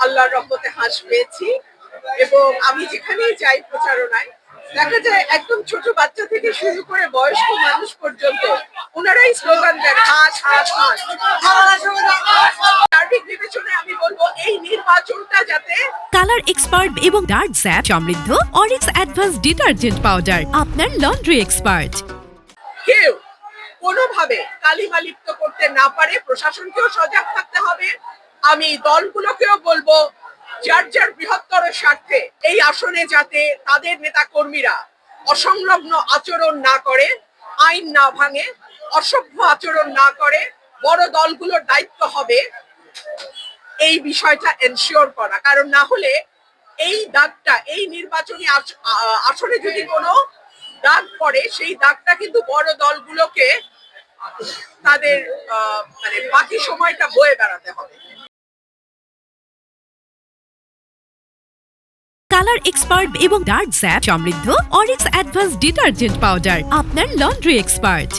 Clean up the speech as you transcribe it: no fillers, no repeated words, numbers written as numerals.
আল্লাহর রহমতে হাঁস পেয়েছি। এবং আমি যেখানেই যাই প্রচারণায় দেখা যায় একদম ছোট বাচ্চা থেকে শুরু করে বয়স্ক মানুষ পর্যন্ত ওনারাই স্লোগান দেন হাঁস হাঁস হাঁস। সার্বিক বিবেচনায় আমি বলবো এই নির্বাচনটা যাতে কালার এক্সপার্ট এবং ডার্ক স্যাপ সমৃদ্ধ অরিক্স অ্যাডভান্স ডিটারজেন্ট পাউডার আপনার লন্ড্রি এক্সপার্ট। কেউ কোনোভাবে কালিমা লিপ্ত করতে না পারে, প্রশাসনকেও সজাগ থাকতে হবে। আমি দলগুলোকেও বলবো যার যার বৃহত্তর স্বার্থে এই আসনে যাতে তাদের নেতা কর্মীরা অসংলগ্ন আচরণ না করে, আইন না ভাঙে, অসভ্য আচরণ না করে। বড় দলগুলোর দায়িত্ব হবে এই বিষয়টা এনশিওর করা, কারণ না হলে এই দাগটা এই নির্বাচনী আসনে যদি কোনো দাগ পড়ে সেই দাগটা কিন্তু বড় দলগুলোকে তাদের মানে বাকি সময়টা বয়ে বেড়াতে হবে। কালার এক্সপার্ট এবং ডার্ক স্যাপ সমৃদ্ধ অরিক্স অ্যাডভান্স ডিটারজেন্ট পাউডার আপনার লন্ড্রি এক্সপার্ট।